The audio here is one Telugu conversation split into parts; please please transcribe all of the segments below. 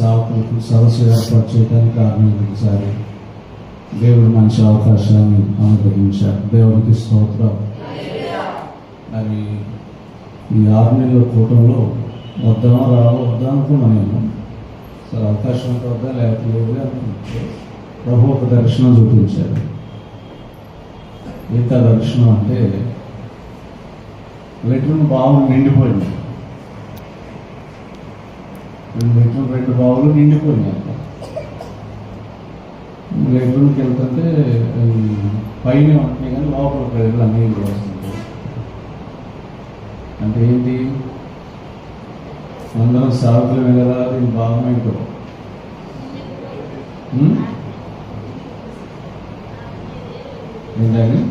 సేవకులకు సదస్సు ఏర్పాటు చేయడానికి ఆరంభించారు. దేవుడు మంచి అవకాశాన్ని అనుగ్రహించారు. దేవుడికి స్తోత్రం. మరి ఈ 6 నెలల కూటంలో వద్దా అనుకున్నా నేను. సరే అవకాశం అంటే వద్దా లేకపోతే అనుకుంటే ప్రభు ఒక దర్శనం చూపించారు. ఎంత దర్శనం అంటే లెట్రిన్ బావులు నిండిపోయింది. 2 బావులు నిండిపోయినాయి. లెట్రిన్కి వెళ్తుంటే పైన ఉంటున్నాయి కానీ లోపల ప్రజలు నీళ్ళు వస్తుంటాయి. అంటే ఏంటి, అందరం సాగుతులే కదా, ఇది బాగుంటో ఏంటని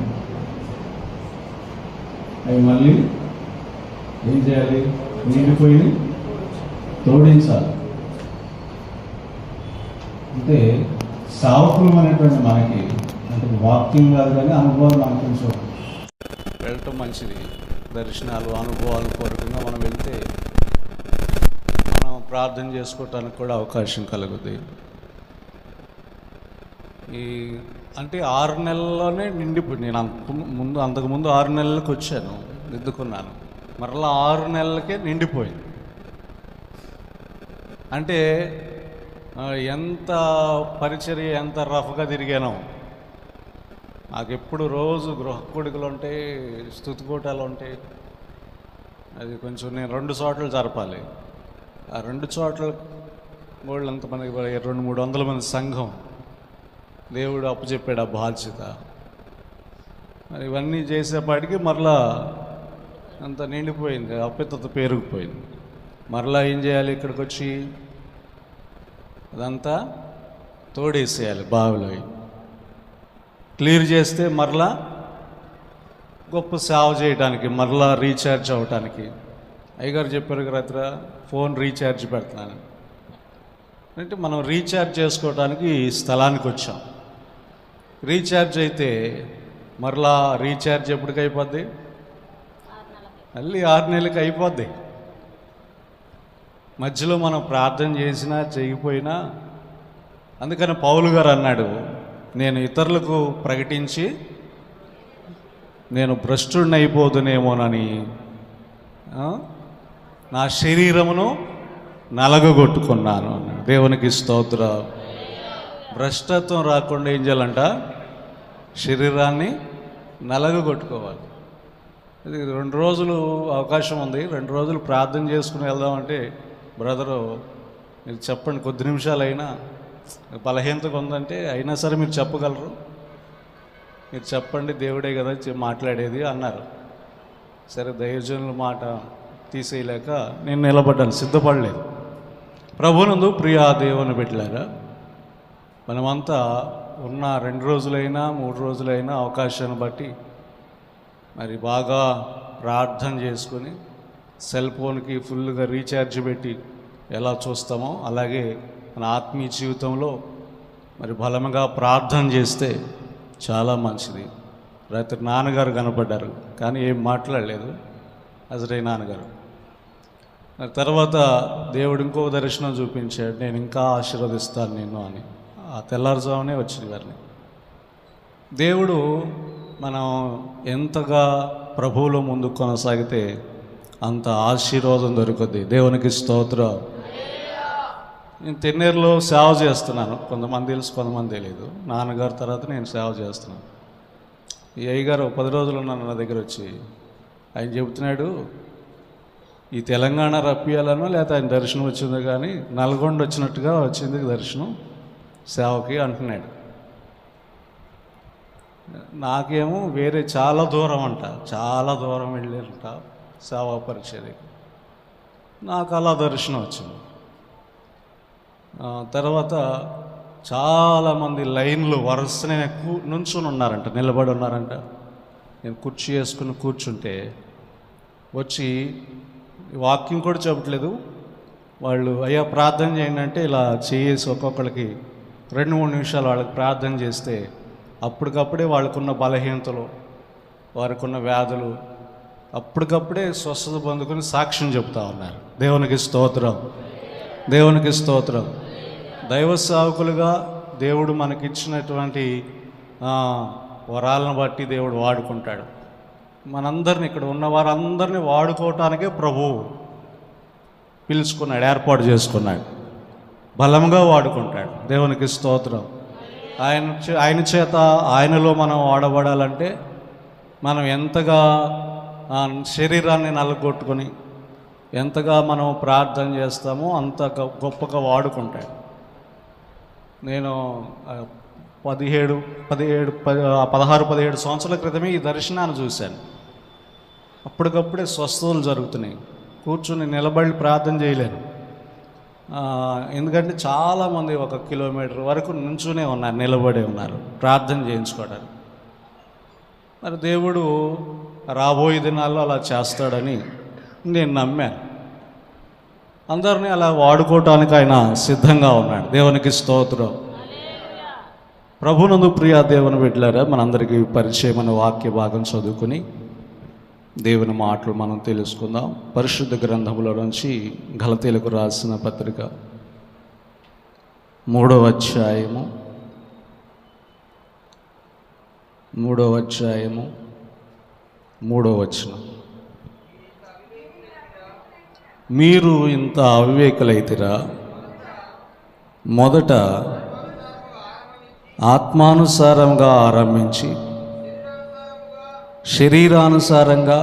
అవి మళ్ళీ ఏం చేయాలి, నిండిపోయి తోడించాలి. అంటే సావకులం అనేటువంటి మనకి అంటే వాక్యం కాదు కానీ అనుభవాలు మనకు కొంచెం వెళ్ళటం మంచిది. దర్శనాలు అనుభవాలు పూర్వకంగా మనం వెళ్తే మనం ప్రార్థన చేసుకోవటానికి కూడా అవకాశం కలుగుతుంది. అంటే 6 నెలల్లోనే నిండిపోయి, నేను అంతకుముందు 6 నెలలకు వచ్చాను, దిద్దుకున్నాను, మరలా 6 నెలలకే నిండిపోయింది. అంటే ఎంత పరిచర్య, ఎంత రఫ్గా తిరిగానో. నాకు ఎప్పుడు రోజు గృహ కూడికలు ఉంటాయి, స్తుతికోటాలు ఉంటాయి. అది కొంచెం నేను 2 చోట్ల జరపాలి. ఆ 2 చోట్ల వాళ్ళు ఎంతమంది, 200-300 మంది సంఘం దేవుడు అప్పచెప్పాడు ఆ బాధ్యత. మరి ఇవన్నీ చేసేపాటికి మరలా అంత నిండిపోయింది, అప్పితత పెరిగిపోయింది. మరలా ఏం చేయాలి, ఇక్కడికి వచ్చి అదంతా తోడేసేయాలి, బావిలో క్లియర్ చేస్తే మరలా గొప్ప సేవ చేయడానికి, మరలా రీఛార్జ్ అవ్వటానికి. అయ్యగారు చెప్పారు రాత్రి, ఫోన్ రీఛార్జ్ పెడుతున్నాను అంటే మనం రీఛార్జ్ చేసుకోవడానికి ఈ స్థలానికి వచ్చాం. రీఛార్జ్ అయితే మరలా రీఛార్జ్ ఎప్పటికి అయిపోద్ది, మళ్ళీ 6 నెలలకి అయిపోద్ది. మధ్యలో మనం ప్రార్థన చేసినా చేయకపోయినా. అందుకని పౌలు గారు అన్నాడు, నేను ఇతరులకు ప్రకటించి నేను భ్రష్టుడిని అయిపోదునేమోనని నా శరీరమును నలగగొట్టుకున్నాను అన్నాడు. దేవునికి స్తోత్రం. భ్రష్టత్వం రాకుండా ఏం చేయాలంట, శరీరాన్ని నలగగొట్టుకోవాలి. ఇది 2 రోజులు అవకాశం ఉంది, 2 రోజులు ప్రార్థన చేసుకుని వెళ్దామంటే, బ్రదరు మీరు చెప్పండి, కొద్ది నిమిషాలైనా బలహీనతగా ఉందంటే అయినా సరే మీరు చెప్పగలరు, మీరు చెప్పండి, దేవుడే కదా మాట్లాడేది అన్నారు. సరే దైవజనుల మాట తీసేయలేక నేను నిలబడ్డాను, సిద్ధపడలేదు. ప్రభునందు ప్రియ దేవుని బిడ్డలారా, మనమంతా ఉన్న 2 రోజులైనా 3 రోజులైనా అవకాశాన్ని బట్టి మరి బాగా ప్రార్థన చేసుకొని సెల్ ఫోన్కి ఫుల్గా రీఛార్జ్ పెట్టి ఎలా చూస్తామో అలాగే మన ఆత్మీయ జీవితంలో మరి బలంగా ప్రార్థన చేస్తే చాలా మంచిది. రాత్రి నాన్నగారు కనపడ్డారు కానీ ఏం మాట్లాడలేదు, అజరై నాన్నగారు. మరి తర్వాత దేవుడు ఇంకో దర్శనం చూపించాడు, నేను ఇంకా ఆశీర్వదిస్తాను నిన్ను అని. ఆ తెల్లారుజామునే వచ్చింది వారిని. దేవుడు మనం ఎంతగా ప్రభువులో ముందుకు కొనసాగితే అంత ఆశీర్వాదం దొరుకుద్ది. దేవునికి స్తోత్రం. నేను తెన్నేరులో సేవ చేస్తున్నాను, కొంతమంది తెలుసు కొంతమంది తెలియదు. నాన్నగారు తర్వాత నేను సేవ చేస్తున్నాను. ఈ అయ్యగారు 10 రోజులు ఉన్నాను నా దగ్గర వచ్చి. ఆయన చెబుతున్నాడు, ఈ తెలంగాణ రప్పియాలనో లేకపోతే ఆయన దర్శనం వచ్చిందో కానీ నల్గొండ వచ్చినట్టుగా వచ్చింది దర్శనం సేవకి అంటున్నాడు. నాకేమో వేరే చాలా దూరం అంట, చాలా దూరం వెళ్ళారంట సేవా పరిచర్యకి. నాకు అలా దర్శనం వచ్చింది. తర్వాత చాలామంది లైన్లు వరుసనే నుంచుని ఉన్నారంట, నిలబడి ఉన్నారంట. నేను కుర్చీ వేసుకుని కూర్చుంటే వచ్చి వాకింగ్ కూడా చెప్పట్లేదు వాళ్ళు. అయ్యా ప్రార్థన చేయండి అంటే ఇలా చేసి ఒక్కొక్కరికి 2-3 నిమిషాలు వాళ్ళకి ప్రార్థన చేస్తే అప్పటికప్పుడే వాళ్ళకున్న బలహీనతలు, వారికున్న వ్యాధులు అప్పటికప్పుడే స్వస్థత పొందుకొని సాక్ష్యం చెప్తా ఉన్నారు. దేవునికి స్తోత్రం, దేవునికి స్తోత్రం. దైవ సేవకులుగా దేవుడు మనకిచ్చినటువంటి వరాలను బట్టి దేవుడు వాడుకుంటాడు. మనందరిని, ఇక్కడ ఉన్న వారందరినీ వాడుకోవటానికే ప్రభువు పిలుచుకున్నాడు, ఏర్పాటు చేసుకున్నాడు, బలంగా వాడుకుంటాడు. దేవునికి స్తోత్రం. ఆయన చేత, ఆయనలో మనం వాడబడాలంటే మనం ఎంతగా శరీరాన్ని నలగొట్టుకొని ఎంతగా మనం ప్రార్థన చేస్తామో అంత గొప్పగా వాడుకుంటాడు. నేను 16-17 సంవత్సరాల క్రితమే ఈ దర్శనాన్ని చూశాను. అప్పటికప్పుడే స్వస్థతలు జరుగుతున్నాయి. కూర్చుని నిలబడి ప్రార్థన చేయలేను. ఎందుకంటే చాలామంది 1 కిలోమీటర్ వరకు నుంచునే ఉన్నారు, నిలబడే ఉన్నారు ప్రార్థన చేయించుకోవడానికి. మరి దేవుడు రాబోయే దినాల్లో అలా చేస్తాడని నేను నమ్మాను. అందరినీ అలా వాడుకోవటానికి ఆయన సిద్ధంగా ఉన్నాడు. దేవునికి స్తోత్రం. ప్రభునందు ప్రియ దేవుని బిడ్డలారా, మనందరికీ పరిచయమైన వాక్య భాగం చదువుకుని దేవుని మాటలు మనం తెలుసుకుందాం. పరిశుద్ధ గ్రంథములో నుంచి గలతీలకు రాసిన పత్రిక 3వ అధ్యాయము 3వ వచనం. మీరు ఇంత అవివేకులైతిరా, మొదట ఆత్మానుసారంగా ఆరంభించి శరీరానుసారంగా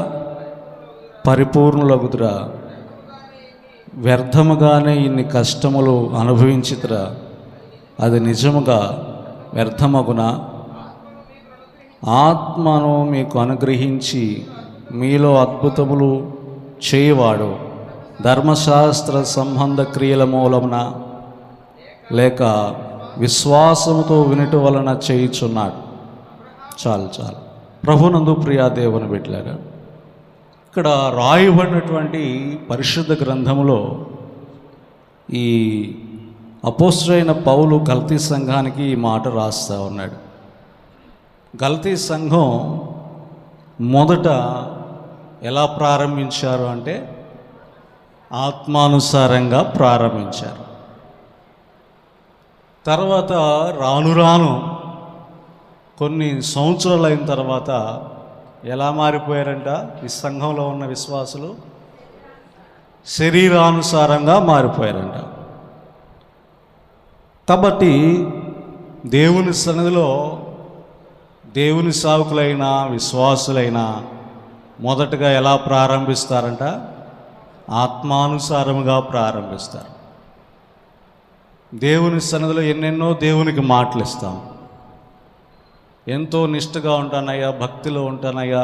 పరిపూర్ణులగుదురా, వ్యర్థముగానే ఇన్ని కష్టములు అనుభవించితురా, అది నిజముగా వ్యర్థమగునా? ఆత్మను మీకు అనుగ్రహించి మీలో అద్భుతములు చేయవాడు ధర్మశాస్త్ర సంబంధ క్రియల మూలమున లేక విశ్వాసముతో వినుట వలన చేయుచున్నాడు. చాలు. ప్రభునందు ప్రియా దేవుని బిడ్డలారా, ఇక్కడ రాయబడినటువంటి పరిశుద్ధ గ్రంథములో ఈ అపోస్తలుడైన పౌలు గలతీ సంఘానికి ఈ మాట రాస్తూ ఉన్నాడు. గలతీ సంఘం మొదట ఎలా ప్రారంభించారు అంటే ఆత్మానుసారంగా ప్రారంభించారు. తర్వాత రాను కొన్ని సంవత్సరాలు అయిన తర్వాత ఎలా మారిపోయారంట? ఈ సంఘంలో ఉన్న విశ్వాసులు శరీరానుసారంగా మారిపోయారంట. కాబట్టి దేవుని సన్నిధిలో దేవుని సేవకులైన విశ్వాసులైన మొదటగా ఎలా ప్రారంభిస్తారంట? ఆత్మానుసారముగా ప్రారంభిస్తారు. దేవుని సన్నిధిలో ఎన్నెన్నో దేవునికి మాటలు ఇస్తాం. ఎంతో నిష్ఠగా ఉంటానయ్యా, భక్తిలో ఉంటానయ్యా,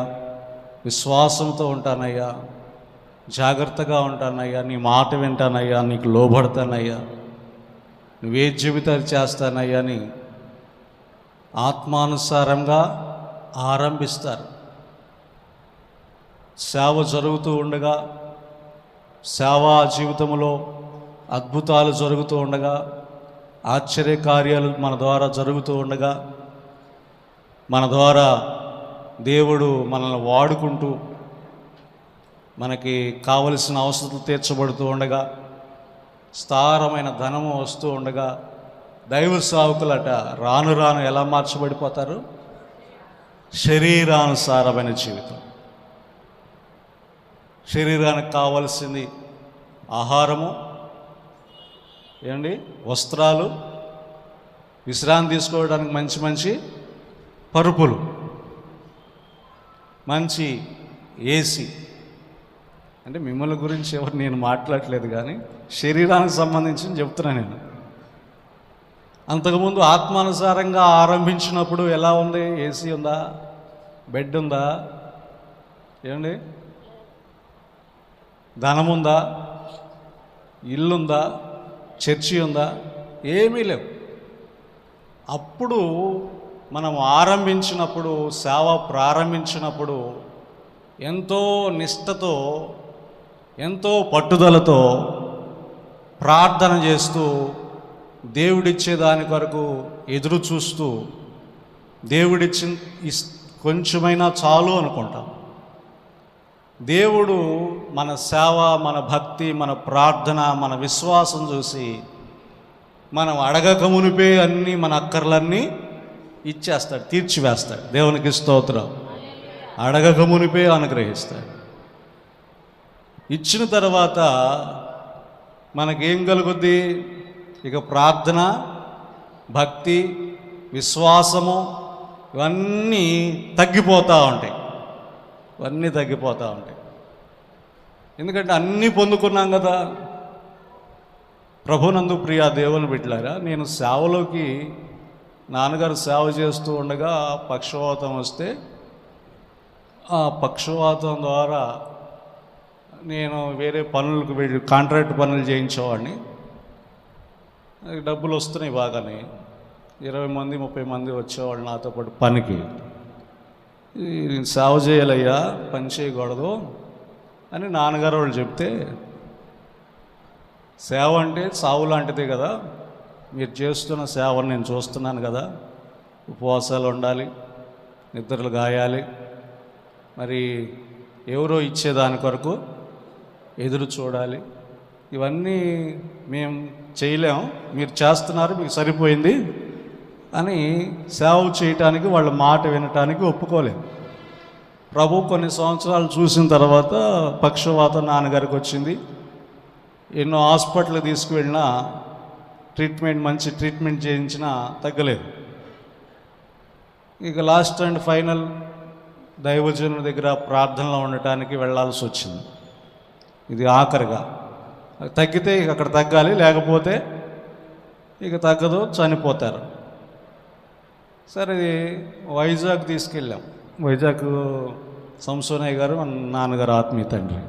విశ్వాసంతో ఉంటానయ్యా, జాగ్రత్తగా ఉంటానయ్యా, నీ మాట వింటానయ్యా, నీకు లోబడతానయ్యా, నువ్వే జీవితాలు చేస్తానయ్యా అని ఆత్మానుసారంగా ఆరంభిస్తారు. సేవ జరుగుతూ ఉండగా, సేవా జీవితంలో అద్భుతాలు జరుగుతూ ఉండగా, ఆశ్చర్యకార్యాలు మన ద్వారా జరుగుతూ ఉండగా, మన ద్వారా దేవుడు మనల్ని వాడుకుంటూ మనకి కావలసిన అవసరాలు తీర్చబడుతూ ఉండగా, స్థారమైన ధనము వస్తూ ఉండగా, దైవ సేవకులట రాను ఎలా మార్చబడిపోతారు? శరీరానుసారమైన జీవితం. శరీరానికి కావలసింది ఆహారము, వస్త్రాలు, విశ్రాంతి తీసుకోవడానికి మంచి పరుపులు, మంచి ఏసీ. అంటే మిమ్మల్ని గురించి ఎవరు నేను మాట్లాడలేదు, కానీ శరీరానికి సంబంధించి చెప్తున్నాను నేను. అంతకుముందు ఆత్మానుసారంగా ఆరంభించినప్పుడు ఎలా ఉంది? ఏసీ ఉందా? బెడ్ ఉందా? ధనముందా? ఇల్లుందా? చర్చి ఉందా? ఏమీ లేవు. అప్పుడు మనం ఆరంభించినప్పుడు, సేవ ప్రారంభించినప్పుడు ఎంతో నిష్ఠతో, ఎంతో పట్టుదలతో ప్రార్థన చేస్తూ, దేవుడిచ్చే దాని కొరకు ఎదురు చూస్తూ, దేవుడిచ్చిన కొంచెమైనా చాలు అనుకుంటాం. దేవుడు మన సేవ, మన భక్తి, మన ప్రార్థన, మన విశ్వాసం చూసి మనం అడగక మునిపే అన్నీ మన అక్కర్లన్నీ ఇచ్చేస్తాడు, తీర్చివేస్తాడు. దేవునికి స్తోత్రం. అడగక మునిపే అనుగ్రహిస్తాడు. ఇచ్చిన తర్వాత మనకేం కలుగుద్ది? ఇక ప్రార్థన, భక్తి, విశ్వాసము ఇవన్నీ తగ్గిపోతూ ఉంటాయి. ఇవన్నీ తగ్గిపోతూ ఉంటాయి. ఎందుకంటే అన్నీ పొందుకున్నాం కదా. ప్రభునందు ప్రియ దేవుని బిడ్డలారా, నేను సేవలోకి నాన్నగారు సేవ చేస్తూ ఉండగా పక్షవాతం వస్తే ఆ పక్షవాతం ద్వారా నేను వేరే పనులకు వెళ్ళి కాంట్రాక్ట్ పనులు చేయించేవాడిని. డబ్బులు వస్తున్నాయి బాగానే. 20 మంది 30 మంది వచ్చేవాళ్ళు నాతో పాటు పనికి. నేను సేవ చేయాలయ్యా, పని చేయకూడదు అని నాన్నగారు వాళ్ళు చెప్తే, సేవ అంటే సావు లాంటిదే కదా, మీరు చేస్తున్న సేవను నేను చూస్తున్నాను కదా, ఉపవాసాలు ఉండాలి, నిద్రలు గాయాలి, మరి ఎవరో ఇచ్చేదాని కొరకు ఎదురు చూడాలి, ఇవన్నీ మేము చేయలేం, మీరు చేస్తున్నారు, మీకు సరిపోయింది అని సేవ చేయటానికి వాళ్ళ మాట వినటానికి ఒప్పుకోలేము. ప్రభు కొన్ని సంవత్సరాలు చూసిన తర్వాత పక్షవాతం నాన్నగారికి వచ్చింది. ఎన్నో హాస్పిటల్ తీసుకువెళ్ళినా మంచి ట్రీట్మెంట్ చేయించినా తగ్గలేదు. ఇక లాస్ట్ అండ్ ఫైనల్ దైవజనుడి దగ్గర ప్రార్థనలో ఉండటానికి వెళ్ళాల్సి వచ్చింది. ఇది ఆఖరిగా. తగ్గితే ఇక అక్కడ తగ్గాలి, లేకపోతే ఇక తగ్గదు, చనిపోతారు. సరే వైజాగ్ తీసుకెళ్ళాం. వైజాగ్ సంసోనయ్య గారు మన నాన్నగారు ఆత్మీయ తండ్రి,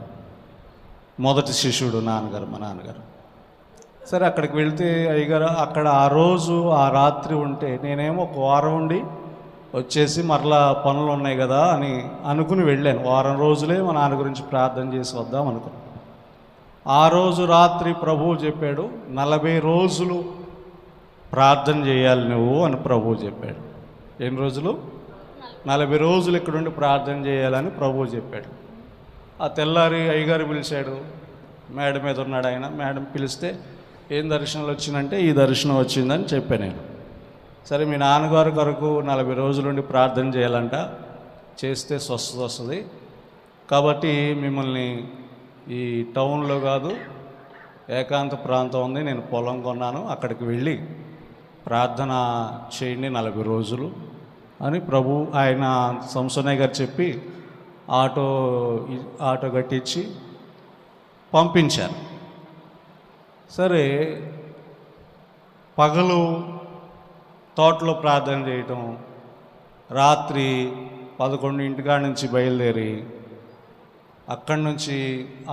మొదటి శిష్యుడు నాన్నగారు, మా నాన్నగారు. సరే అక్కడికి వెళ్తే అయ్యగారు అక్కడ ఆ రోజు ఆ రాత్రి ఉంటే, నేనేమో ఒక వారం ఉండి వచ్చేసి మరలా పనులు ఉన్నాయి కదా అని అనుకుని వెళ్ళాను. వారం రోజులే మా నాన్న గురించి ప్రార్థన చేసి వద్దాం అనుకున్నాను. ఆ రోజు రాత్రి ప్రభువు చెప్పాడు, 40 రోజులు ప్రార్థన చేయాలి నువ్వు అని ప్రభువు చెప్పాడు. ఎన్ని రోజులు? 40 రోజులు ఇక్కడుండి ప్రార్థన చేయాలని ప్రభువు చెప్పాడు. ఆ తెల్లారి అయ్యగారు పిలిచాడు. మేడ మీద ఉన్నాడు ఆయన. మేడం పిలిస్తే ఏం దర్శనాలు వచ్చిందంటే ఈ దర్శనం వచ్చిందని చెప్పాను నేను. సరే మీ నాన్నగారి కొరకు 40 రోజులుండి ప్రార్థన చేయాలంట, చేస్తే స్వస్థత వస్తుంది, కాబట్టి మిమ్మల్ని ఈ టౌన్లో కాదు ఏకాంత ప్రాంతం ఉంది, నేను పొలం కొన్నాను, అక్కడికి వెళ్ళి ప్రార్థన చేయండి 40 రోజులు అని ప్రభు ఆయన సంసోనయ్య గారు చెప్పి ఆటో కట్టించి పంపించారు. సరే పగలు తోటలో ప్రార్థన చేయటం, రాత్రి 11 నుంచి బయలుదేరి అక్కడి నుంచి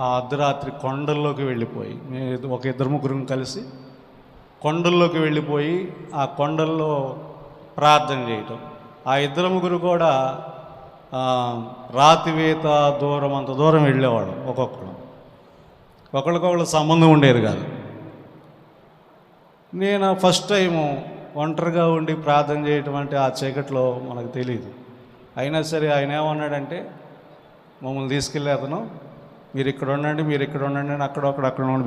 ఆ అర్ధరాత్రి కొండల్లోకి వెళ్ళిపోయి, మేము ఒక 2-3 కలిసి కొండల్లోకి వెళ్ళిపోయి ఆ కొండల్లో ప్రార్థన చేయటం. ఆ 2-3 కూడా రాతివేత దూరం, అంత దూరం వెళ్ళేవాడు. ఒకళ్ళకొకళ్ళు సంబంధం ఉండేది కాదు. నేను ఫస్ట్ టైము ఒంటరిగా ఉండి ప్రార్థన చేయటం అంటే ఆ చీకట్లో మనకు తెలియదు. అయినా సరే ఆయన ఏమన్నాడంటే, మమ్మల్ని తీసుకెళ్ళి అతను మీరు ఇక్కడ ఉండండి అని అక్కడ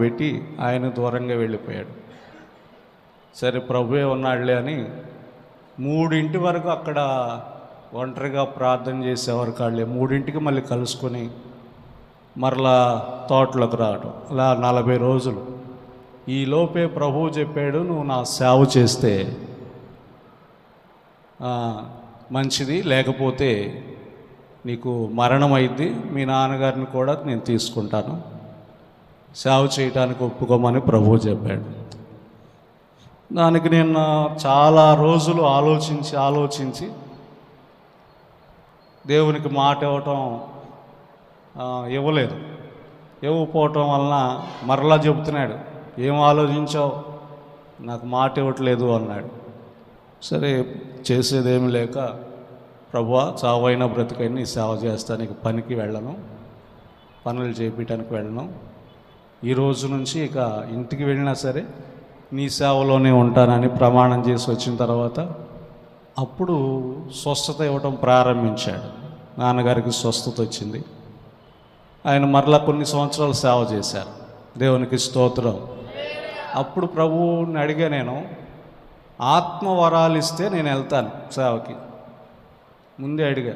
పెట్టి ఆయన దూరంగా వెళ్ళిపోయాడు. సరే ప్రభువే ఉన్నాడులే అని 3 వరకు అక్కడ ఒంటరిగా ప్రార్థన చేసేవారు కాళ్ళే. 3 మళ్ళీ కలుసుకొని మరలా తోటలోకి రావడం. అలా 40 రోజులు. ఈ లోపే ప్రభువు చెప్పాడు, నువ్వు నా సేవ చేస్తే మంచిది, లేకపోతే నీకు మరణం అయింది, మీ నాన్నగారిని కూడా నేను తీసుకుంటాను, సేవ చేయటానికి ఒప్పుకోమని ప్రభువు చెప్పాడు. దానికి నేను చాలా రోజులు ఆలోచించి దేవునికి మాట ఇవ్వలేదు. ఇవ్వకపోవటం వలన మరలా చెబుతున్నాడు, ఏం ఆలోచించావు, నాకు మాట ఇవ్వట్లేదు అన్నాడు. సరే చేసేదేమి లేక, ప్రభువా చావైనా బ్రతికైనా నీ సేవ చేస్తానికి పనికి వెళ్ళను, పనులు చేయించడానికి వెళ్ళను, ఈ రోజు నుంచి ఇక ఇంటికి వెళ్ళినా సరే నీ సేవలోనే ఉంటానని ప్రమాణం చేసి వచ్చిన తర్వాత అప్పుడు స్వస్థత ఇవ్వటం ప్రారంభించాడు. నాన్నగారికి స్వస్థత వచ్చింది. ఆయన మరలా కొన్ని సంవత్సరాలు సేవ చేశారు. దేవునికి స్తోత్రం. అప్పుడు ప్రభువుని అడిగా, నేను ఆత్మ వరాలు ఇస్తే నేను వెళ్తాను సేవకి. ముందే అడిగా,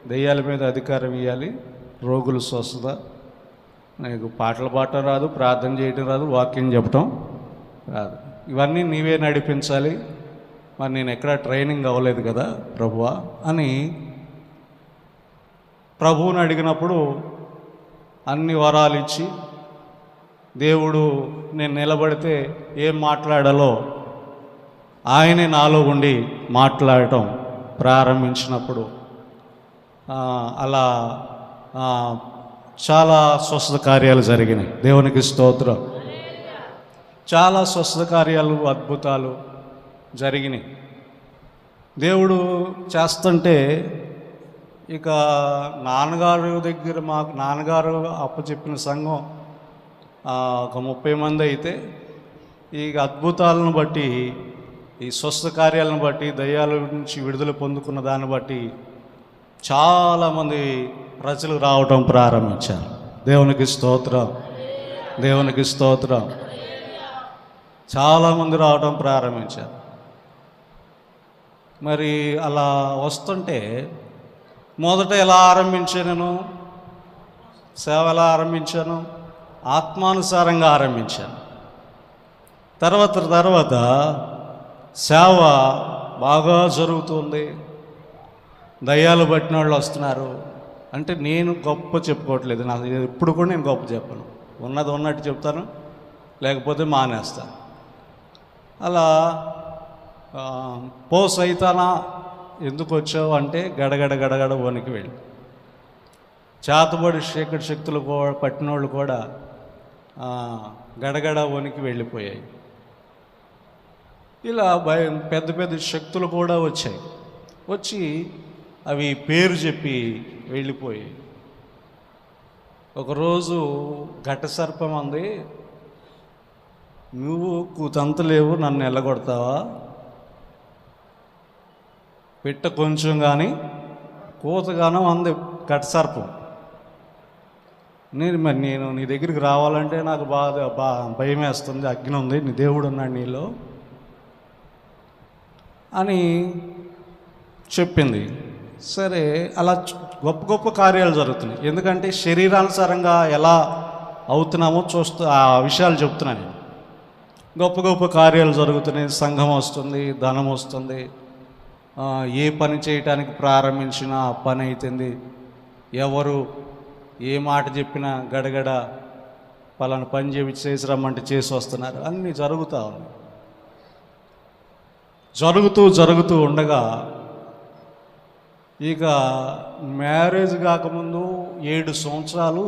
దెయ్యాల మీద అధికారం ఇవ్వాలి, రోగులు స్వస్థత, నీకు పాటలు పాడటం రాదు, ప్రార్థన చేయటం రాదు, వాక్యం చెప్పటం రాదు, ఇవన్నీ నీవే నడిపించాలి, మరి నేను ఎక్కడ ట్రైనింగ్ అవ్వలేదు కదా ప్రభువా అని ప్రభువుని అడిగినప్పుడు అన్ని వరాలు ఇచ్చి, దేవుడు నేను నిలబడితే ఏం మాట్లాడాలో ఆయనే నాలో ఉండి మాట్లాడటం ప్రారంభించినప్పుడు అలా చాలా స్వస్థత కార్యాలు జరిగినాయి. దేవునికి స్తోత్రం. చాలా స్వస్థత కార్యాలు, అద్భుతాలు జరిగినాయి. దేవుడు చేస్తుంటే ఇక నాన్నగారు దగ్గర, మాకు నాన్నగారు అప్పచెప్పిన సంఘం ఒక 30 మంది అయితే, ఈ అద్భుతాలను బట్టి, ఈ స్వస్థ కార్యాలను బట్టి, దయ్యాల నుంచి విడుదల పొందుకున్న దాన్ని బట్టి చాలామంది ప్రజలు రావటం ప్రారంభించారు. దేవునికి స్తోత్రం, దేవునికి స్తోత్రం. చాలామంది రావటం ప్రారంభించారు. మరి అలా వస్తుంటే మొదట ఎలా ఆరంభించాను, నేను సేవ ఎలా ఆరంభించాను, ఆత్మానుసారంగా ఆరంభించాను. తర్వాత సేవ బాగా జరుగుతుంది, దయ్యాలు పట్టిన వాళ్ళు వస్తున్నారు. అంటే నేను గొప్ప చెప్పుకోవట్లేదు, నాకు ఎప్పుడు కూడా నేను గొప్ప చెప్పను, ఉన్నది ఉన్నట్టు చెప్తాను, లేకపోతే మానేస్తాను. అలా పో సైతానా ఎందుకు వచ్చావు అంటే గడగడ వనికి వెళ్ళి, చేతబడి చీకటి శక్తులు పట్టిన వాళ్ళు కూడా గడగడ వనికి వెళ్ళిపోయాయి. ఇలా పెద్ద పెద్ద శక్తులు కూడా వచ్చి అవి పేరు చెప్పి వెళ్ళిపోయాయి. ఒకరోజు ఘట సర్పం అంది, నువ్వు కూతంతలేవు, నన్ను ఎల్లగొడతావా, పిట్ట కొంచెం కానీ కూతగానం అంది ఘట సర్పం. నేను నీ దగ్గరికి రావాలంటే నాకు భయం వేస్తుంది, అగ్ని ఉంది, నీ దేవుడు ఉన్నాడు నీలో అని చెప్పింది. సరే, అలా గొప్ప కార్యాలు జరుగుతున్నాయి. ఎందుకంటే శరీరానుసారంగా ఎలా అవుతున్నామో చూస్తూ ఆ విషయాలు చెప్తున్నాను. గొప్ప కార్యాలు జరుగుతున్నాయి, సంఘం వస్తుంది, ధనం వస్తుంది, ఏ పని చేయటానికి ప్రారంభించినా ఆ పని అవుతుంది. ఎవరు ఏ మాట చెప్పినా గడగడ పలానా పని చేసి రమ్మంటే చేసి వస్తున్నారు. అన్నీ జరుగుతూ ఉన్నాయి. జరుగుతూ ఉండగా ఇక మ్యారేజ్ కాకముందు 7 సంవత్సరాలు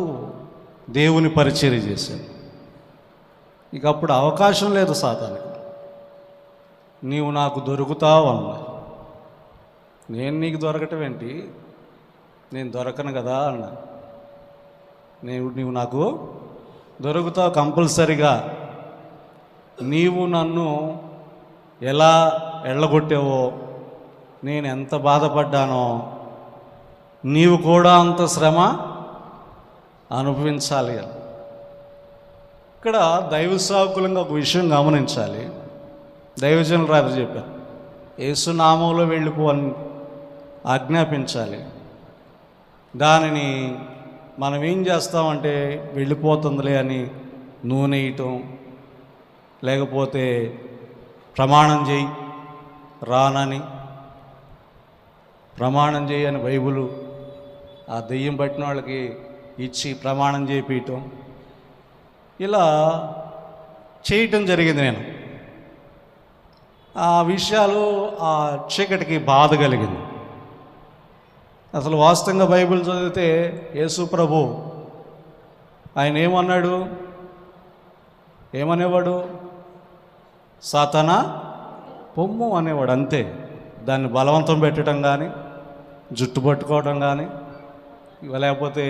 దేవుని పరిచర్య చేశాను. ఇక అప్పుడు అవకాశం లేదు సాతానికి, నీవు నాకు దొరుకుతావు అన్నా. నేను నీకు దొరకటం ఏంటి, నేను దొరకను కదా అన్నా. నీవు నాకు దొరుకుతావు కంపల్సరిగా, నీవు నన్ను ఎలా ఎళ్ళగొట్టావో, నేను ఎంత బాధపడ్డానో నీవు కూడా అంత శ్రమ అనుభవించాలి. ఇక్కడ దైవ సాకులంగా ఒక విషయం గమనించాలి. దైవజనులు రాత్రి చెప్పారు, యేసునామంలో వెళ్ళిపో అని ఆజ్ఞాపించాలి. దానిని మనం ఏం చేస్తామంటే వెళ్ళిపోతుందిలే అని నూనె వేయటం, లేకపోతే ప్రమాణం చేయి రానని, ప్రమాణం చేయని బైబిలు ఆ దెయ్యం పట్టిన వాళ్ళకి ఇచ్చి ప్రమాణం చేయించటం, ఇలా చేయటం జరిగింది. నేను ఆ విషయాలు ఆ చీకటికి బాధ కలిగింది. అసలు వాస్తవంగా బైబిల్ చదివితే యేసు ప్రభు ఆయన ఏమనేవాడు, సాతానా పొమ్ము అనేవాడు, అంతే. దాన్ని బలవంతం పెట్టడం కానీ, జుట్టు పట్టుకోవడం కానీ, లేకపోతే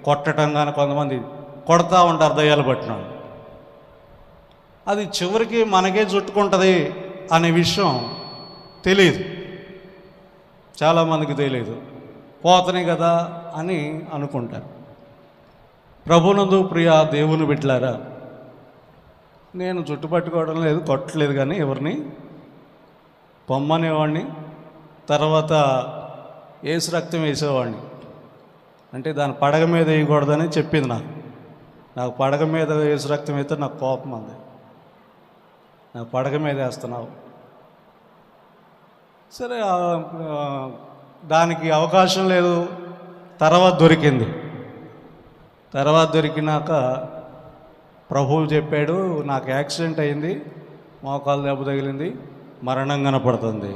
కొట్టడం కానీ, కొంతమంది కొడతా ఉంటారు దయ్యాలు పట్టినాడు. అది చివరికి మనకే జుట్టుకుంటుంది అనే విషయం తెలియదు, చాలామందికి తెలియదు. పోతనే కదా అని అనుకుంటారు. ప్రభునందు ప్రియ దేవుని బిడ్డలారా, నేను జుట్టు పట్టుకోవడం లేదు, కొట్టలేదు, కానీ ఎవరిని పొమ్మనేవాడిని. తర్వాత ఏసు రక్తం వేసేవాడిని. అంటే దాని పడగ మీద వేయకూడదని చెప్పింది నాకు పడగ మీద ఏసు రక్తం అయితే నాకు కోపం ఉంది. నాకు పడగ మీద వేస్తున్నావు. సరే, దానికి అవకాశం లేదు. తర్వాత దొరికినాక ప్రభువు చెప్పాడు, నాకు యాక్సిడెంట్ అయింది, మోకాలు దెబ్బ తగిలింది, మరణం కనపడుతుంది.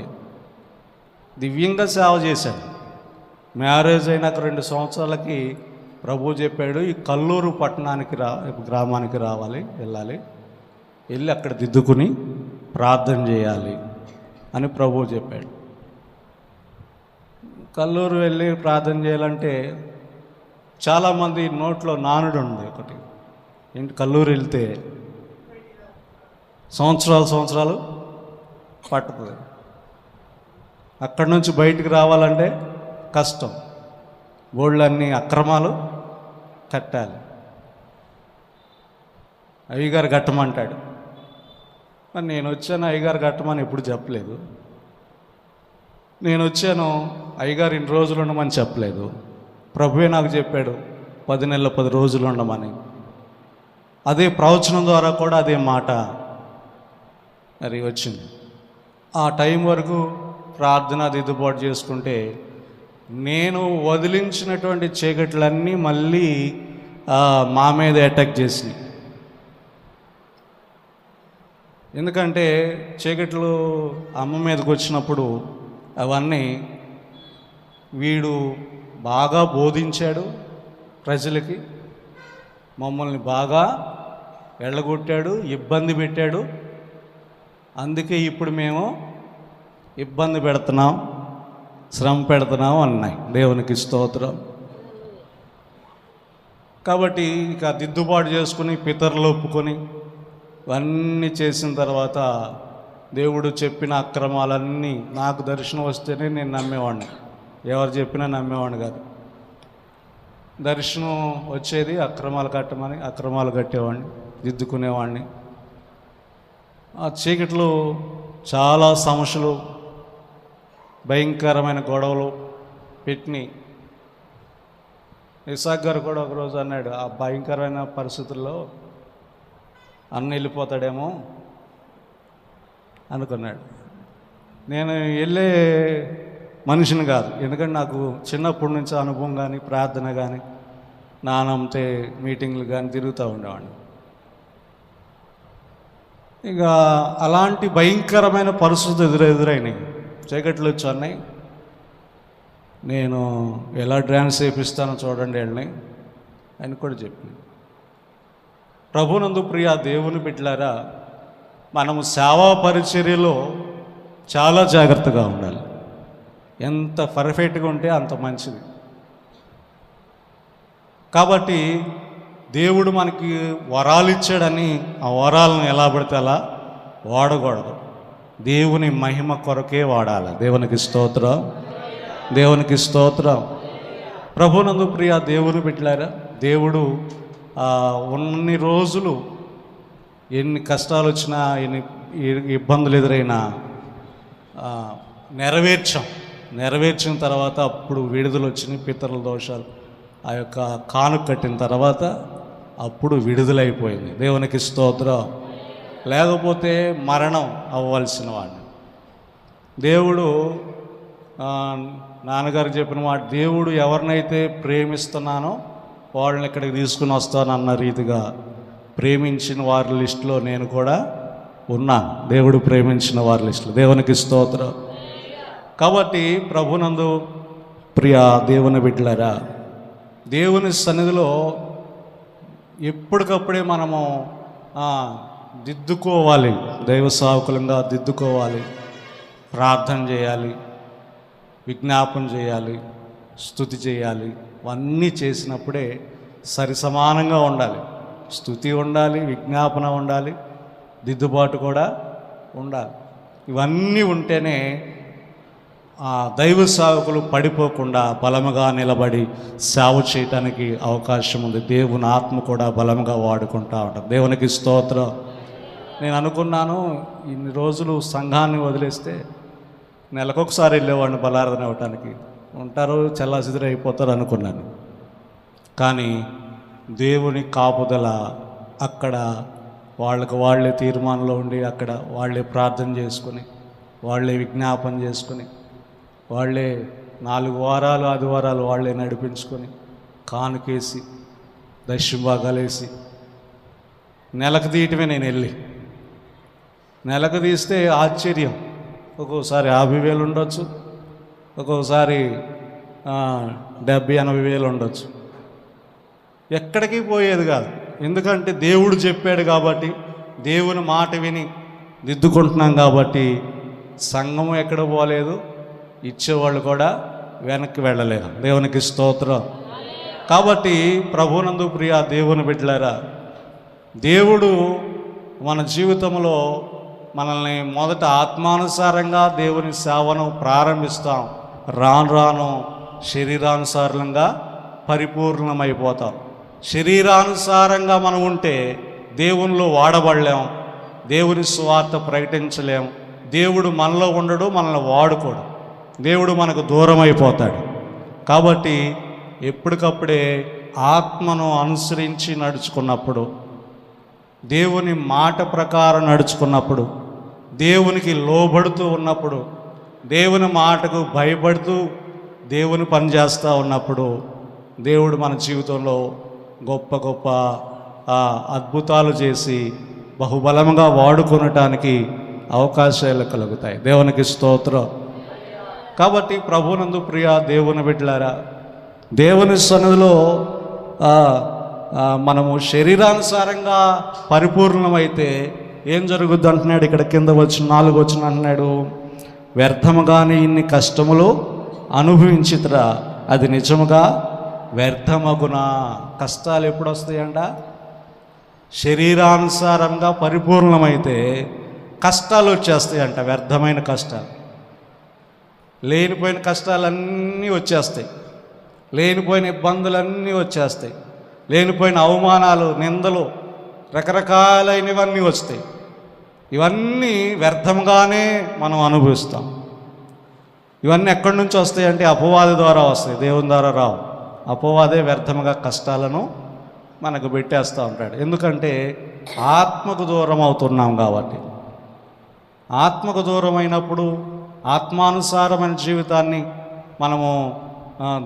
దివ్యంగా సేవ చేశాను. మ్యారేజ్ అయినాక 2 సంవత్సరాలకి ప్రభువు చెప్పాడు, ఈ కల్లూరు పట్టణానికి గ్రామానికి వెళ్ళాలి, వెళ్ళి అక్కడ దిద్దుకుని ప్రార్థన చేయాలి అని ప్రభువు చెప్పాడు. కల్లూరు వెళ్ళి ప్రార్థన చేయాలంటే చాలామంది నోట్లో నానుడు ఉంది ఒకటి, ఏంటి, కల్లూరు వెళ్తే సంవత్సరాలు పట్టుతుంది. అక్కడి నుంచి బయటికి రావాలంటే కష్టం, బోళ్ళన్నీ అక్రమాలు కట్టాలి. అయ్యగారు కట్టమంటాడు. మరి నేను వచ్చాను, అయ్యగారు కట్టమని ఎప్పుడు చెప్పలేదు. నేను వచ్చాను, అయ్యగారు 2 రోజులు ఉండమని చెప్పలేదు. ప్రభువే నాకు చెప్పాడు 10 నెలలు 10 రోజులు ఉండమని. అదే ప్రవచనం ద్వారా కూడా అదే మాట మరి వచ్చింది. ఆ టైం వరకు ప్రార్థన దిద్దుబాటు చేసుకుంటే నేను వదిలించినటువంటి చీకట్లన్నీ మళ్ళీ మా మీద అటాక్ చేసినాయి. ఎందుకంటే చీకట్లు అమ్మ మీదకి వచ్చినప్పుడు అవన్నీ వీడు బాగా బోధించాడు, ప్రజలకి మమ్మల్ని బాగా వెళ్ళగొట్టాడు, ఇబ్బంది పెట్టాడు. అందుకే ఇప్పుడు మేము ఇబ్బంది పెడుతున్నాం, శ్రమ పెడుతున్నాం అన్నాయి. దేవునికి స్తోత్రం. కాబట్టి ఇక దిద్దుబాటు చేసుకుని పితరులు ఒప్పుకొని ఇవన్నీ చేసిన తర్వాత దేవుడు చెప్పిన అక్రమాలన్నీ నాకు దర్శనం వస్తేనే నేను నమ్మేవాడిని, ఎవరు చెప్పినా నమ్మేవాడిని కాదు. దర్శనం వచ్చేది, అక్రమాలు కట్టమని అక్రమాలు కట్టేవాడిని, దిద్దుకునేవాడిని. ఆ చీకట్లో చాలా సమస్యలు, భయంకరమైన గొడవలు పెట్టినాయి. ఇసాక్ గారు కూడా ఒకరోజు అన్నాడు, ఆ భయంకరమైన పరిస్థితుల్లో అన్న వెళ్ళిపోతాడేమో అనుకున్నాడు. నేను వెళ్ళే మనిషిని కాదు, ఎందుకంటే నాకు చిన్నప్పటి నుంచి అనుభవం కానీ ప్రార్థన కానీ నానంతే మీటింగ్లు కానీ తిరుగుతూ ఉండేవాడిని. ఇక అలాంటి భయంకరమైన పరిస్థితులు ఎదురైనాయి, చీకట్లు వచ్చి అన్నాయి. నేను ఎలా డ్యాన్స్ చేపిస్తానో చూడండి వెళ్ళి అని కూడా చెప్పింది. ప్రభునందు ప్రియ దేవుని బిడ్డలారా, మనము సేవా పరిచర్యలో చాలా జాగ్రత్తగా ఉండాలి. ఎంత పర్ఫెక్ట్గా ఉంటే అంత మంచిది. కాబట్టి దేవుడు మనకి వరాలు ఇచ్చాడని ఆ వరాలను ఎలా పడితే అలా వాడకూడదు. దేవుని మహిమ కొరకే వాడాలి. దేవునికి స్తోత్రం, దేవునికి స్తోత్రం. ప్రభునందు ప్రియ దేవుని బిడ్డలారా, దేవుడు ఉన్ని రోజులు ఎన్ని కష్టాలు వచ్చినా, ఎన్ని ఇబ్బందులు ఎదురైనా నెరవేర్చిన తర్వాత అప్పుడు విడుదల వచ్చినాయి. పితరుల దోషాలు ఆ యొక్క కానుక కట్టిన తర్వాత అప్పుడు విడుదలైపోయింది. దేవునికి స్తోత్రం. లేకపోతే మరణం అవ్వాల్సిన వాడిని. దేవుడు నాన్నగారు చెప్పిన మాట, దేవుడు ఎవరినైతే ప్రేమిస్తున్నానో వాళ్ళని ఇక్కడికి తీసుకుని వస్తానన్న రీతిగా ప్రేమించిన వారి లిస్టులో నేను కూడా ఉన్నాను. దేవుడు ప్రేమించిన వారి లిస్టులో. దేవునికి స్తోత్రం. కాబట్టి ప్రభునందు ప్రియ దేవుని బిడ్డలారా, దేవుని సన్నిధిలో ఎప్పటికప్పుడే మనము దిద్దుకోవాలి, దైవ సేవకులంగా దిద్దుకోవాలి, ప్రార్థన చేయాలి, విజ్ఞాపన చేయాలి, స్తుతి చేయాలి. ఇవన్నీ చేసినప్పుడే సరి సమానంగా ఉండాలి. స్తుతి ఉండాలి, విజ్ఞాపన ఉండాలి, దిద్దుబాటు కూడా ఉండాలి. ఇవన్నీ ఉంటేనే దైవ సేవకులు పడిపోకుండా బలముగా నిలబడి సేవ చేయటానికి అవకాశం ఉంది. దేవుని ఆత్మ కూడా బలముగా వాడుకుంటూ ఉంటాం. దేవునికి స్తోత్రం. నేను అనుకున్నాను ఇన్ని రోజులు సంఘాన్ని వదిలేస్తే నెలకొకసారి వెళ్ళేవాడిని బలారాధన అవ్వటానికి, ఉంటారు చల్లాసిదిరి అయిపోతారు అనుకున్నాను. కానీ దేవుని కాపుదల, అక్కడ వాళ్ళకు వాళ్ళే తీర్మానంలో ఉండి, అక్కడ వాళ్ళే ప్రార్థన చేసుకుని, వాళ్ళే విజ్ఞాపన చేసుకుని, వాళ్ళే 4 వారాలు ఆదివారాలు వాళ్ళే నడిపించుకొని, కానుకేసి దశంభాగాలేసి నెలకు తీయటమే. నేను వెళ్ళి నెలకు తీస్తే ఆశ్చర్యం, ఒక్కోసారి 50,000 ఉండొచ్చు, ఒక్కోసారి 70-80 వేలు ఉండొచ్చు. ఎక్కడికి పోయేది కాదు. ఎందుకంటే దేవుడు చెప్పాడు కాబట్టి, దేవుని మాట విని దిద్దుకుంటున్నాం కాబట్టి సంఘం ఎక్కడ పోలేదు, ఇచ్చేవాళ్ళు కూడా వెనక్కి వెళ్ళలేదు. దేవునికి స్తోత్రం. కాబట్టి ప్రభునందు ప్రియ దేవుని బిడ్డలారా, దేవుడు మన జీవితంలో మనల్ని మొదట ఆత్మానుసారంగా దేవుని సేవను ప్రారంభిస్తాం. రాను రాను శరీరానుసారంగా పరిపూర్ణమైపోతాం. శరీరానుసారంగా మనం ఉంటే దేవునిలో వాడబడలేం, దేవుని సువార్త ప్రకటించలేం, దేవుడు మనలో ఉండడు, మనల్ని వాడుకోడు, దేవుడు మనకు దూరం అయిపోతాడు. కాబట్టి ఎప్పటికప్పుడే ఆత్మను అనుసరించి నడుచుకున్నప్పుడు, దేవుని మాట ప్రకారం నడుచుకున్నప్పుడు, దేవునికి లోబడుతూ ఉన్నప్పుడు, దేవుని మాటకు భయపడుతూ దేవుని పని చేస్తూ ఉన్నప్పుడు, దేవుడు మన జీవితంలో గొప్ప గొప్ప అద్భుతాలు చేసి బహుబలంగా వాడుకొనటానికి అవకాశాలు కలుగుతాయి. దేవునికి స్తోత్రం. కాబట్టి ప్రభునందు ప్రియ దేవుని బిడ్డలారా, దేవుని సన్నిధిలో మనము శరీరానుసారంగా పరిపూర్ణమైతే ఏం జరుగుద్ది అంటున్నాడు. ఇక్కడ కింద వచ్చిన 4 వచ్చిన అంటున్నాడు, వ్యర్థముగానే ఇన్ని కష్టములు అనుభవించితరా, అది నిజముగా వ్యర్థమగునా. కష్టాలు ఎప్పుడు వస్తాయంట? శరీరానుసారంగా పరిపూర్ణమైతే కష్టాలు వచ్చేస్తాయంట, వ్యర్థమైన కష్టాలు. లేనిపోయిన కష్టాలన్నీ వచ్చేస్తాయి, లేనిపోయిన ఇబ్బందులన్నీ వచ్చేస్తాయి, లేనిపోయిన అవమానాలు, నిందలు, రకరకాలైనవన్నీ వస్తాయి. ఇవన్నీ వ్యర్థంగానే మనం అనుభవిస్తాం. ఇవన్నీ ఎక్కడి నుంచి వస్తాయి అంటే అపవాది ద్వారా వస్తాయి, దేవుని ద్వారా రావు. అపవాదే వ్యర్థముగా కష్టాలను మనకు పెట్టేస్తూ ఉంటాడు. ఎందుకంటే ఆత్మకు దూరం అవుతున్నాం కాబట్టి. ఆత్మకు దూరం అయినప్పుడు ఆత్మానుసారమైన జీవితాన్ని మనము,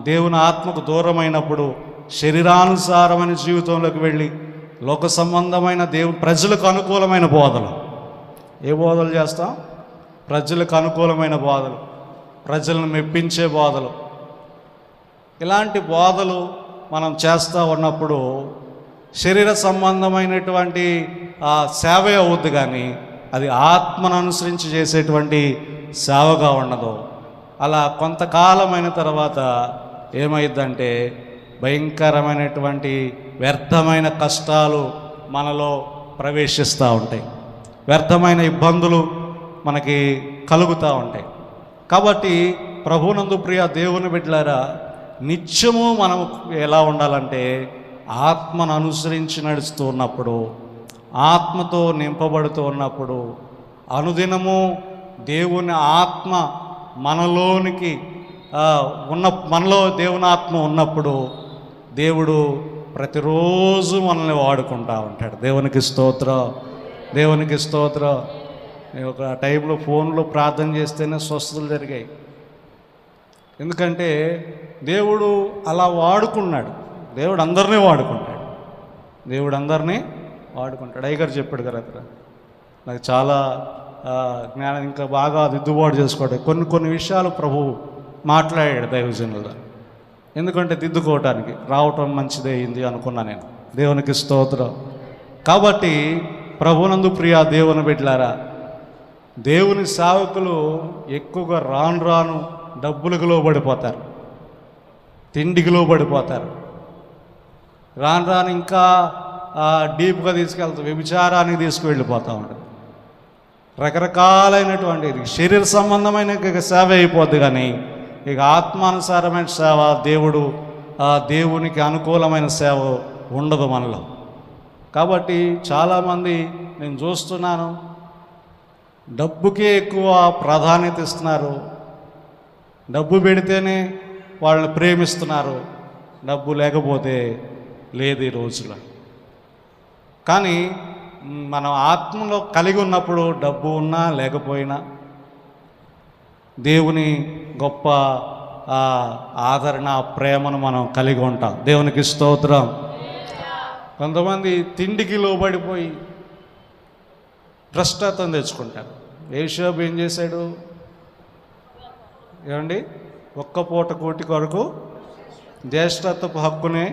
దేవుని ఆత్మకు దూరమైనప్పుడు శరీరానుసారమైన జీవితంలోకి వెళ్ళి లోక సంబంధమైన ప్రజలకు అనుకూలమైన బోధలు, ఏ బోధలు చేస్తాం? ప్రజలకు అనుకూలమైన బోధలు, ప్రజలను మెప్పించే బోధలు. ఇలాంటి బోధలు మనం చేస్తూ ఉన్నప్పుడు శరీర సంబంధమైనటువంటి సేవే అవుద్ది, కానీ అది ఆత్మను అనుసరించి చేసేటువంటి సేవగా ఉండదు. అలా కొంతకాలమైన తర్వాత ఏమైందంటే భయంకరమైనటువంటి వ్యర్థమైన కష్టాలు మనలో ప్రవేశిస్తూ ఉంటాయి, వ్యర్థమైన ఇబ్బందులు మనకి కలుగుతూ ఉంటాయి. కాబట్టి ప్రభునందు ప్రియ దేవుని బిడ్డలారా, నిత్యము మనం ఎలా ఉండాలంటే ఆత్మను అనుసరించి నడుస్తూ ఉన్నప్పుడు, ఆత్మతో నింపబడుతూ ఉన్నప్పుడు, అనుదినము దేవుని ఆత్మ మనలోనికి మనలో దేవుని ఆత్మ ఉన్నప్పుడు దేవుడు ప్రతిరోజు మనల్ని వాడుకుంటూ ఉంటాడు. దేవునికి స్తోత్రం, దేవునికి స్తోత్రం. నేను ఒక టైంలో ఫోన్లో ప్రార్థన చేస్తేనే స్వస్థతలు జరిగాయి. ఎందుకంటే దేవుడు అలా వాడుకున్నాడు. దేవుడు అందరినీ వాడుకుంటాడు, దేవుడు అందరినీ వాడుకుంటాడు. అయ్యగారు చెప్పాడు కదా అక్కడ, నాకు చాలా జ్ఞానం, ఇంకా బాగా దిద్దుబాటు చేసుకోవడం. కొన్ని విషయాలు ప్రభువు మాట్లాడాడు దైవజనులుగా. ఎందుకంటే దిద్దుకోవటానికి రావటం మంచిదే అయింది అనుకున్నా నేను. దేవునికి స్తోత్రం. కాబట్టి ప్రభునందు ప్రియ దేవుని బిడ్డలారా, దేవుని సేవకులు ఎక్కువగా రాను రాను డబ్బులకు లోబడిపోతారు, తిండికి లోబడిపోతారు. రాను రాను ఇంకా డీప్గా తీసుకెళ్తారు, వ్యభిచారానికి తీసుకువెళ్ళిపోతూ ఉంటారు. రకరకాలైనటువంటి శరీర సంబంధమైన సేవ అయిపోద్ది, కానీ ఇక ఆత్మానుసారమైన సేవ, దేవునికి అనుకూలమైన సేవ ఉండదు మనలో. కాబట్టి చాలామంది నేను చూస్తున్నాను, డబ్బుకే ఎక్కువ ప్రాధాన్యత ఇస్తున్నారు. డబ్బు పెడితేనే వాళ్ళని ప్రేమిస్తున్నారు, డబ్బు లేకపోతే లేదు ఈ రోజులో. కానీ మనం ఆత్మలో కలిగి ఉన్నప్పుడు డబ్బు ఉన్నా లేకపోయినా దేవుని గొప్ప ఆదరణ, ప్రేమను మనం కలిగి ఉంటాం. దేవునికి స్తోత్రం. కొంతమంది తిండికి లోబడిపోయి భ్రష్టత్వం తెచ్చుకుంటారు. యేషోబు ఏం చేశాడు ఏమండి? ఒక్క పూట కూటి కొరకు జ్యేష్ఠత్వపు హక్కునే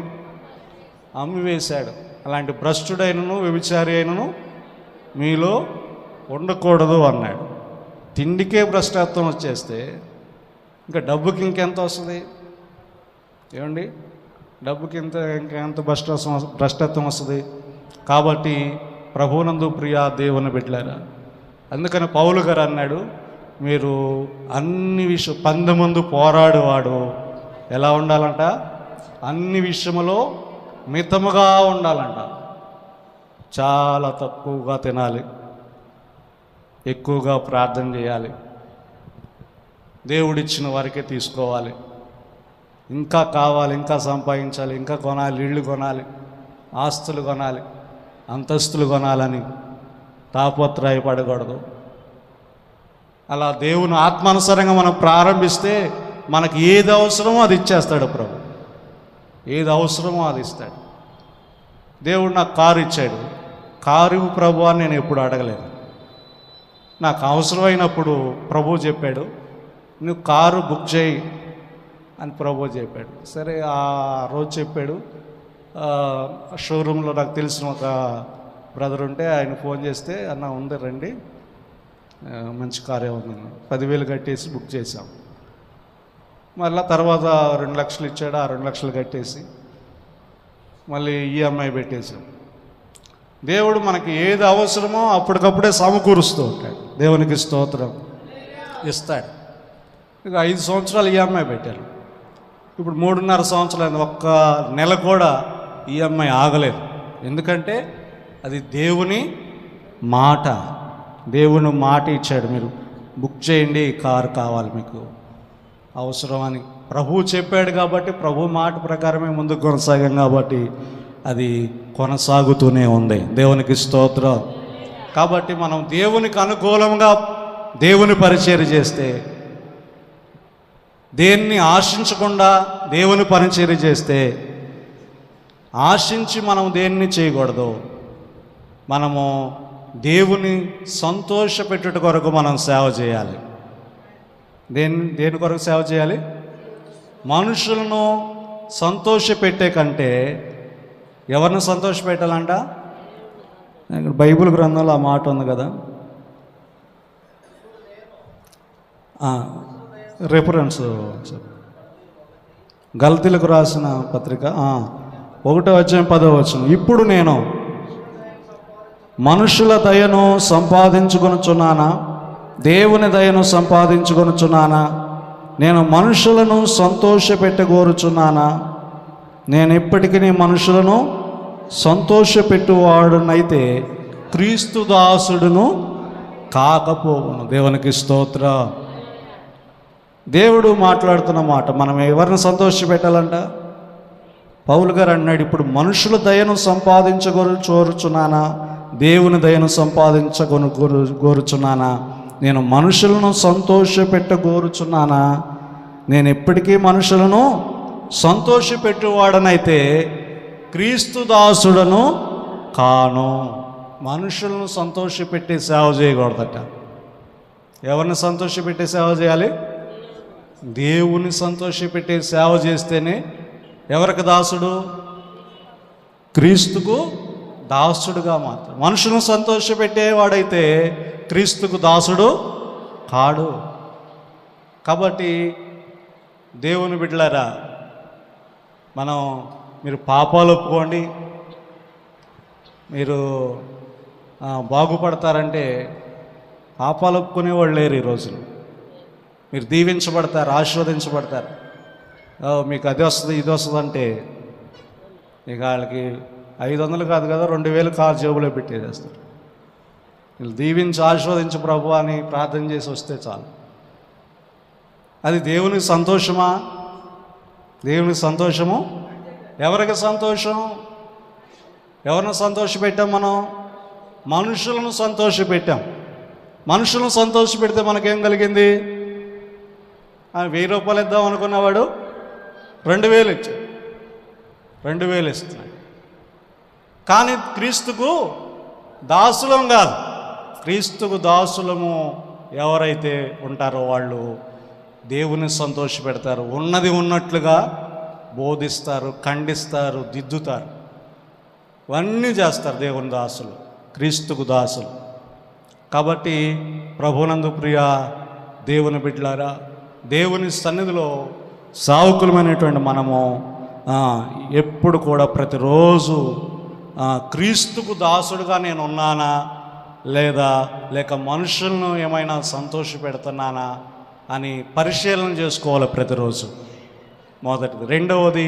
అమ్మివేశాడు. అలాంటి భ్రష్టుడైనను వ్యభిచారి అయినను మీలో ఉండకూడదు అన్నాడు. తిండికే భ్రష్టత్వం వచ్చేస్తే ఇంకా డబ్బుకి ఇంకెంత వస్తుంది ఏమండి? డబ్బుకి ఇంకెంత భ్రష్టత్వం వస్తుంది. కాబట్టి ప్రభువునందు ప్రియ దేవుని బిడ్డలారా, అందుకని పౌలు గారు అన్నాడు, మీరు అన్ని పందెం ముందు పోరాడువాడు ఎలా ఉండాలంట? అన్ని విషయములో మితముగా ఉండాలంట. చాలా తక్కువగా తినాలి, ఎక్కువగా ప్రార్థన చేయాలి, దేవుడిచ్చిన వారికే తీసుకోవాలి. ఇంకా కావాలి, ఇంకా సంపాదించాలి, ఇంకా కొనాలి, ఇళ్ళు కొనాలి, ఆస్తులు కొనాలి, అంతస్తులు కొనాలని తాపత్రయపడకూడదు. అలా దేవుని ఆత్మానుసారంగా మనం ప్రారంభిస్తే మనకి ఏది అవసరమో అది ఇచ్చేస్తాడు ప్రభు. ఏది అవసరమో అది ఇస్తాడు. దేవుడు నాకు కారు ఇచ్చాడు, కారు ప్రభు అని నేను ఎప్పుడు అడగలేదు. నాకు అవసరమైనప్పుడు ప్రభు చెప్పాడు, నువ్వు కారు బుక్ చేయి అని ప్రభు చెప్పాడు. సరే, ఆ రోజు చెప్పాడు. షోరూంలో నాకు తెలిసిన ఒక బ్రదర్ ఉంటే ఆయన ఫోన్ చేస్తే, అన్న ఉంది రండి, మంచి కారే ఉంది, 10,000 కట్టేసి బుక్ చేసాం. మళ్ళీ తర్వాత 2 లక్షలు ఇచ్చాడు, ఆ 2 లక్షలు కట్టేసి మళ్ళీ ఈఎంఐ పెట్టేసాం. దేవుడు మనకి ఏది అవసరమో అప్పటికప్పుడే సమకూరుస్తూ ఉంటాడు. దేవునికి స్తోత్రం. ఇస్తాడు. ఇక 5 సంవత్సరాలు ఈఎంఐ పెట్టారు, ఇప్పుడు 3.5 సంవత్సరాలు, ఒక్క నెల కూడా ఈఎంఐ ఆగలేదు. ఎందుకంటే అది దేవుని మాట. దేవుని మాట ఇచ్చాడు, మీరు బుక్ చేయండి, కారు కావాలి మీకు అవసరం అని ప్రభువు చెప్పాడు. కాబట్టి ప్రభు మాట ప్రకారమే ముందుకు కొనసాగాం. కాబట్టి అది కొనసాగుతూనే ఉంది. దేవునికి స్తోత్రం. కాబట్టి మనం దేవునికి అనుకూలంగా దేవుని పరిచర్య చేస్తే, దేన్ని ఆశించకుండా దేవుని పరిచర్య చేస్తే, ఆశించి మనం దేన్ని చేయకూడదు. మనము దేవుని సంతోషపెట్టుట కొరకు మనం సేవ చేయాలి. దేని కొరకు సేవ చేయాలి? మనుషులను సంతోషపెట్టే కంటే ఎవరిని సంతోషపెట్టాలంట? బైబిల్ గ్రంథంలో ఆ మాట ఉంది కదా, రెఫరెన్స్ గల్తీలకు రాసిన పత్రిక 1వ అధ్యాయం 10వ వచనం. ఇప్పుడు నేను మనుషుల దయను సంపాదించుకొనుచున్నానా, దేవుని దయను సంపాదించుకొనుచున్నానా? నేను మనుషులను సంతోషపెట్టగోరుచున్నానా? నేను ఎప్పటికీ మనుషులను సంతోషపెట్టువాడునైతే క్రీస్తు దాసుడును కాకపోవును. దేవునికి స్తోత్రం. దేవుడు మాట్లాడుతున్న మాట. మనం ఎవరిని సంతోషపెట్టాలంట? పౌలు గారు అన్నాడు, ఇప్పుడు మనుషుల దయను సంపాదించగోరుచున్నానా, దేవుని దయను కోరుచున్నానా? నేను మనుషులను సంతోషపెట్టగోరుచున్నానా? నేను ఎప్పటికీ మనుషులను సంతోషపెట్టువాడనైతే క్రీస్తు దాసుడను కాను. మనుషులను సంతోషపెట్టే సేవ చేయకూడదట. ఎవరిని సంతోషపెట్టే సేవ చేయాలి? దేవుని సంతోషపెట్టే సేవ చేస్తేనే ఎవరికి దాసుడు? క్రీస్తుకు దాసుడుగా మాత్రం. మనుషులను సంతోషపెట్టేవాడైతే క్రీస్తుకు దాసుడు కాడు. కాబట్టి దేవుని బిడ్డలారా, మీరు పాపాలు ఒప్పుకోండి, మీరు బాగుపడతారంటే పాపాలు ఒప్పుకునేవాళ్ళు లేరు ఈ రోజున. మీరు దీవించబడతారు, ఆశీర్వదించబడతారు. మీకు అది వస్తుంది, ఇది వస్తుంది అంటే ఇక వాళ్ళకి 500 కాదు కదా, 2000 కారు జేబులో పెట్టేసేస్తారు. వీళ్ళు దీవించి ఆశీర్వదించు ప్రభు అని ప్రార్థన చేసి వస్తే చాలు. అది దేవునికి సంతోషమా? దేవునికి సంతోషము? ఎవరికి సంతోషం? ఎవరిని సంతోషపెట్టాం మనం? మనుషులను సంతోషపెట్టాం. మనుషులను సంతోషపెడితే మనకేం కలిగింది? 1000 రూపాయలు ఇద్దాం అనుకున్నవాడు 2000 ఇచ్చాడు, 2000 ఇస్తున్నాడు. కానీ క్రీస్తుకు దాసులం కాదు. క్రీస్తుకు దాసులము ఎవరైతే ఉంటారో వాళ్ళు దేవుని సంతోషపెడతారు. ఉన్నది ఉన్నట్లుగా బోధిస్తారు, ఖండిస్తారు, దిద్దుతారు, ఇవన్నీ చేస్తారు దేవుని దాసులు, క్రీస్తుకు దాసులు. కాబట్టి ప్రభునందు ప్రియ దేవుని బిడ్డలారా, దేవుని సన్నిధిలో సావుకులమైనటువంటి మనము ఎప్పుడు కూడా ప్రతిరోజు క్రీస్తుకు దాసుడుగా నేను ఉన్నానా లేక మనుషులను ఏమైనా సంతోష పెడుతున్నానా అని పరిశీలన చేసుకోవాలి ప్రతిరోజు. మొదటిది. రెండవది,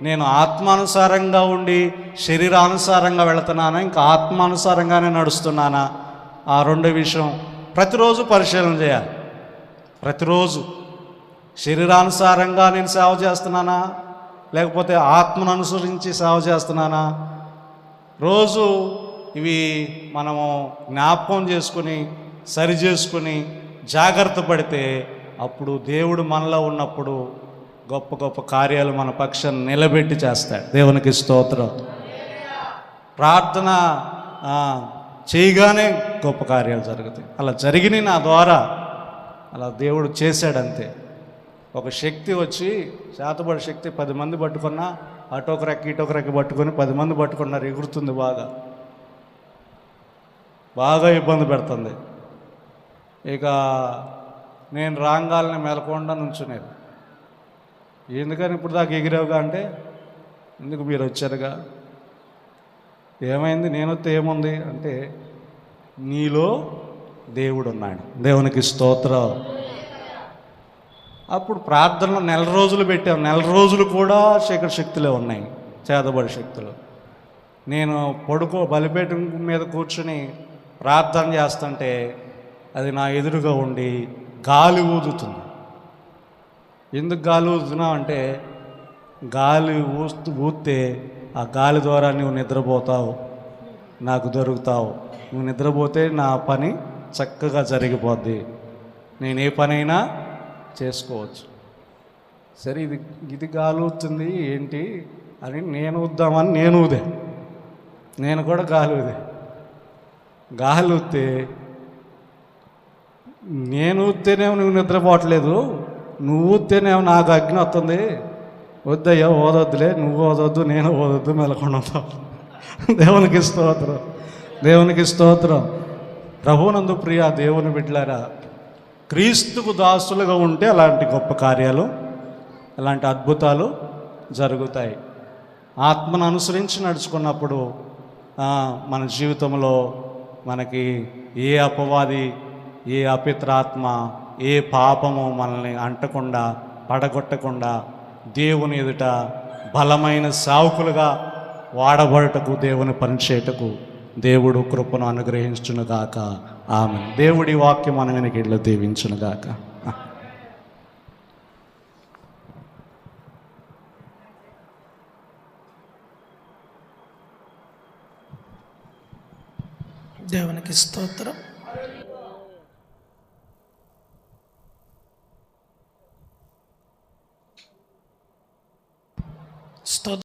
నేను ఆత్మానుసారంగా ఉండి శరీరానుసారంగా వెళుతున్నానా, ఇంకా ఆత్మానుసారంగానే నడుస్తున్నానా? ఆ రెండో విషయం ప్రతిరోజు పరిశీలన చేయాలి. ప్రతిరోజు శరీరానుసారంగా నేను సేవ చేస్తున్నానా, లేకపోతే ఆత్మను అనుసరించి సేవ చేస్తున్నానా? రోజు ఇవి మనము జ్ఞాపకం చేసుకుని సరి చేసుకుని జాగ్రత్త పడితే అప్పుడు దేవుడు మనలో ఉన్నప్పుడు గొప్ప గొప్ప కార్యాలు మన పక్షాన్ని నిలబెట్టి చేస్తాడు. దేవునికి స్తోత్రం. ప్రార్థన చేయగానే గొప్ప కార్యాలు జరుగుతాయి. అలా జరిగినాయి నా ద్వారా, అలా దేవుడు చేశాడంతే. ఒక శక్తి వచ్చి, చేతబడి శక్తి 10 మంది పట్టుకున్నా, అటోక రెక్క ఇటోక రెక్క పట్టుకొని 10 మంది పట్టుకున్నారు, ఎగురుతుంది, బాగా ఇబ్బంది పెడుతుంది. ఇక నేను రాంగాలని మెలకుండా నుంచునేది. ఎందుకని ఇప్పుడు దాకా ఎగిరావుగా అంటే, ఎందుకు మీరు వచ్చారుగా, ఏమైంది, నేను వస్తే ఏముంది అంటే, నీలో దేవుడు ఉన్నాడు. దేవునికి స్తోత్రం. అప్పుడు ప్రార్థనలో 1 నెల రోజులు పెట్టాం. 1 నెల రోజులు కూడా చీకటి శక్తులే ఉన్నాయి, చేతబడి శక్తులు. నేను బలిపీఠం మీద కూర్చుని ప్రార్థన చేస్తుంటే అది నా ఎదురుగా ఉండి గాలి ఊదుతుంది. ఎందుకు గాలి ఊదుతున్నావు అంటే, గాలి ఊస్తే ఆ గాలి ద్వారా నువ్వు నిద్రపోతావు, నాకు దొరుకుతావు. నువ్వు నిద్రపోతే నా పని చక్కగా జరిగిపోద్ది, నేను ఏ పనైనా చేసుకోవచ్చు. సరే, ఇది గాలి ఊదుతుంది ఏంటి అని నేను ఊద్దామని నేను కూడా గాలి ఊస్తే నేను ఊస్తేనేమో నువ్వు నిద్రపోవట్లేదు, నువ్వు ఊస్తేనేమో నాకు అగ్ని వస్తుంది. వద్దయ్యా, ఓదొద్దులే, నువ్వు ఓదొద్దు, నేను ఓదొద్దు, మెలకుండా. దేవునికి స్తోత్రం, దేవునికి స్తోత్రం. ప్రభువునందు ప్రియ దేవుని బిడ్డలారా, క్రీస్తుకు దాసులుగా ఉంటే అలాంటి గొప్ప కార్యాలు, అలాంటి అద్భుతాలు జరుగుతాయి. ఆత్మను అనుసరించి నడుచుకున్నప్పుడు మన జీవితంలో మనకి ఏ అపవాది, ఏ అపిత్రాత్మ, ఏ పాపము మనల్ని అంటకుండా, పడగొట్టకుండా దేవుని ఎదుట బలమైన సావుకులుగా వాడబడటకు, దేవుని పనిచేయటకు దేవుడు కృపను అనుగ్రహించునుగాక. ఆమెన్. దేవుడి వాక్యం మన వెనకిళ్ళు దీవించునుగాక. దేవునికి స్తోత్రం.